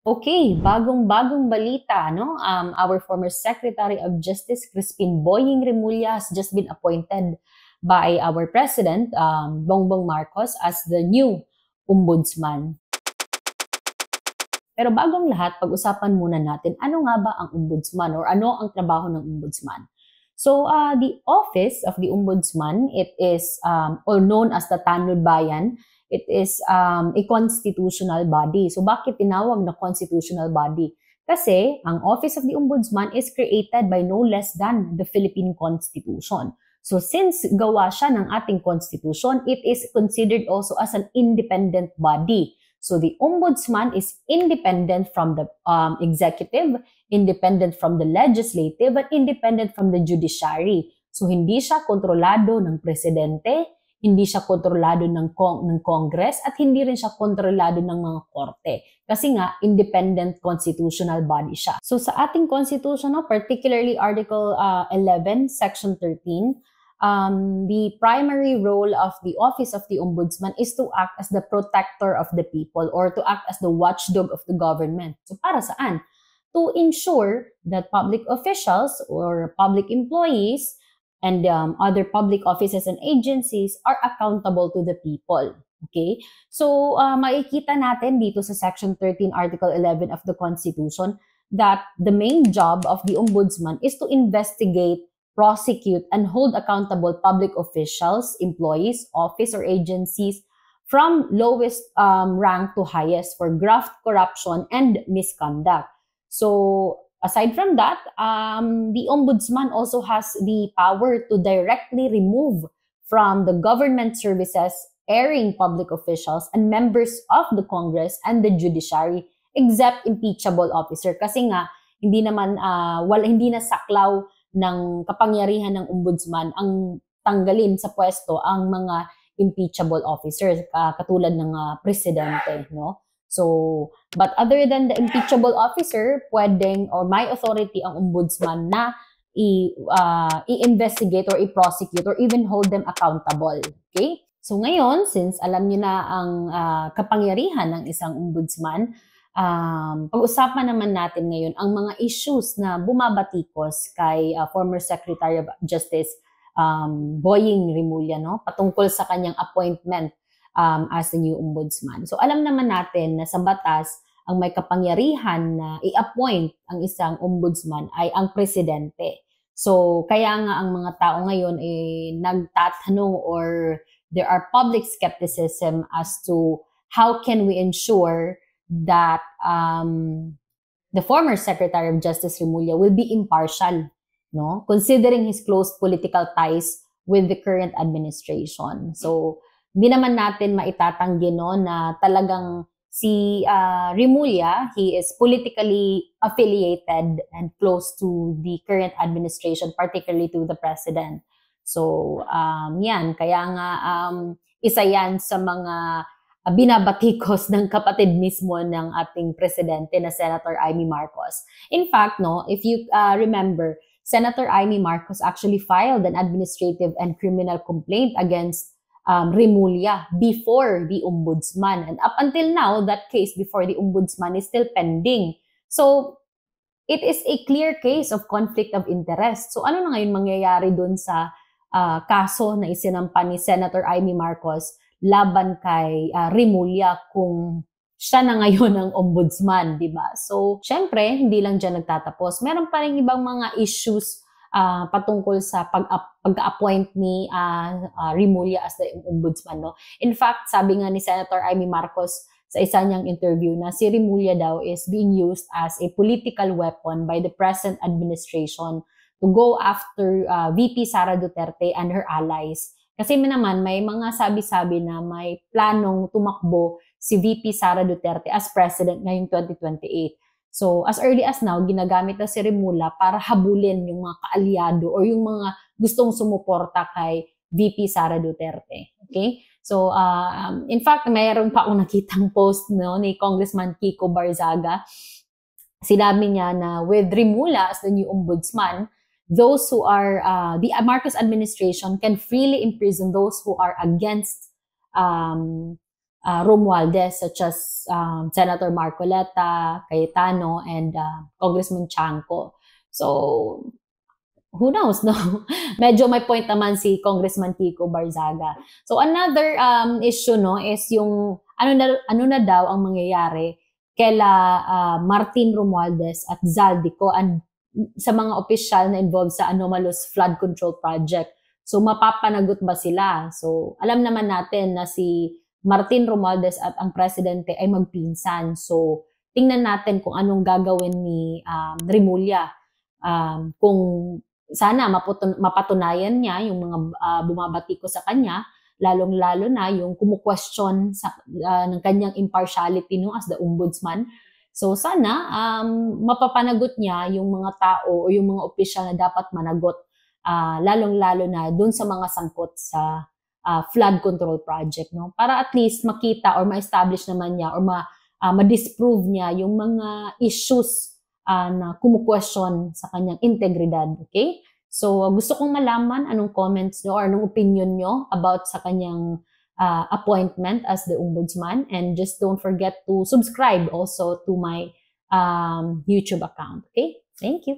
Okay, bagong-bagong balita, no? Our former Secretary of Justice, Crispin Boying Remulla, has just been appointed by our President, Bongbong Marcos, as the new Ombudsman. Pero bagong lahat, pag-usapan muna natin, ano nga ba ang Ombudsman or ano ang trabaho ng Ombudsman? So, the office of the Ombudsman, it is, or known as the Tanod Bayan, it is a constitutional body. So, bakit tinawag na constitutional body? Kasi, ang Office of the Ombudsman is created by no less than the Philippine Constitution. So, since gawa siya ng ating Constitution, it is considered also as an independent body. So, the Ombudsman is independent from the executive, independent from the legislative, at independent from the judiciary. So, hindi siya kontrolado ng presidente, hindi siya kontrolado ng Congress, at hindi rin siya kontrolado ng mga korte. Kasi nga, independent constitutional body siya. So, sa ating Constitution, particularly Article 11, Section 13, the primary role of the Office of the Ombudsman is to act as the protector of the people or to act as the watchdog of the government. So para saan? To ensure that public officials or public employees and other public offices and agencies are accountable to the people. Okay? So makikita natin dito sa Section 13, Article 11 of the Constitution that the main job of the Ombudsman is to investigate, prosecute, and hold accountable public officials, employees, office, or agencies from lowest rank to highest for graft, corruption, and misconduct. So, aside from that, the Ombudsman also has the power to directly remove from the government services erring public officials and members of the Congress and the judiciary except impeachable officer. Kasi nga, hindi naman, hindi na saklaw ng kapangyarihan ng ombudsman ang tanggalin sa pwesto ang mga impeachable officers katulad ng presidente, no? So, but other than the impeachable officer, pwedeng or may authority ang ombudsman na i-investigate or i-prosecute or even hold them accountable. Okay? So ngayon, since alam niyo na ang kapangyarihan ng isang ombudsman, pag-usapan naman natin ngayon ang mga issues na bumabatikos kay former Secretary of Justice Boying Remulla, no? Patungkol sa kanyang appointment as the new ombudsman. So alam naman natin na sa batas, ang may kapangyarihan na i-appoint ang isang ombudsman ay ang presidente. So kaya nga ang mga tao ngayon ay nagtatanong or there are public skepticism as to how can we ensure that the former Secretary of Justice Remulla will be impartial, no? Considering his close political ties with the current administration. So, hindi naman natin maitatanggi, no, na talagang si Remulla, he is politically affiliated and close to the current administration, particularly to the President. So, yan. Kaya nga, isa yan sa mga binabatikos ng kapatid mismo ng ating presidente na Senator Amy Marcos. In fact, no, if you remember, Senator Amy Marcos actually filed an administrative and criminal complaint against Remulla before the ombudsman. And up until now, that case before the ombudsman is still pending. So, it is a clear case of conflict of interest. So, ano na ngayon mangyayari dun sa kaso na isinampa ni Senator Amy Marcos laban kay Remulla kung siya na ngayon ang ombudsman, di ba? So, syempre, hindi lang dyan nagtatapos. Meron pa rin ibang mga issues patungkol sa pag-appoint ni Remulla as the ombudsman, no? In fact, sabi nga ni Senator Amy Marcos sa isa niyang interview na si Remulla daw is being used as a political weapon by the present administration to go after VP Sara Duterte and her allies. Kasi naman, may mga sabi-sabi na may planong tumakbo si VP Sara Duterte as president ngayong 2028. So, as early as now, ginagamit na si Remulla para habulin yung mga kaalyado or yung mga gustong sumuporta kay VP Sara Duterte. Okay? So, in fact, mayroon pa akong nakitang post, no, ni Congressman Kiko Barzaga. Sinabi niya na with Remulla as the new ombudsman, those who are, the Marcos administration can freely imprison those who are against Romualdez, such as Senator Marcoleta, Cayetano, and Congressman Chanco. So, who knows, no? Medyo may point naman si Congressman Kiko Barzaga. So, another issue, no, is yung ano na daw ang mangyayari kaila Martin Romualdez at Zaldico and sa mga opisyal na involved sa anomalous flood control project. So, mapapanagot ba sila? So, alam naman natin na si Martin Romualdez at ang presidente ay magpinsan. So, tingnan natin kung anong gagawin ni Remulla. Kung sana mapatunayan niya yung mga bumabati ko sa kanya, lalong-lalo na yung kumu-question ng kanyang impartiality no, as the ombudsman. So sana mapapanagot niya yung mga tao o yung mga opisyal na dapat managot, lalong-lalo na dun sa mga sangkot sa flood control project, no? Para at least makita or ma-establish naman niya or ma-disprove niya yung mga issues na kumu-question sa kanyang integridad, okay? So gusto kong malaman anong comments nyo or anong opinion nyo about sa kanyang appointment as the ombudsman, and just don't forget to subscribe also to my YouTube account, okay? Thank you.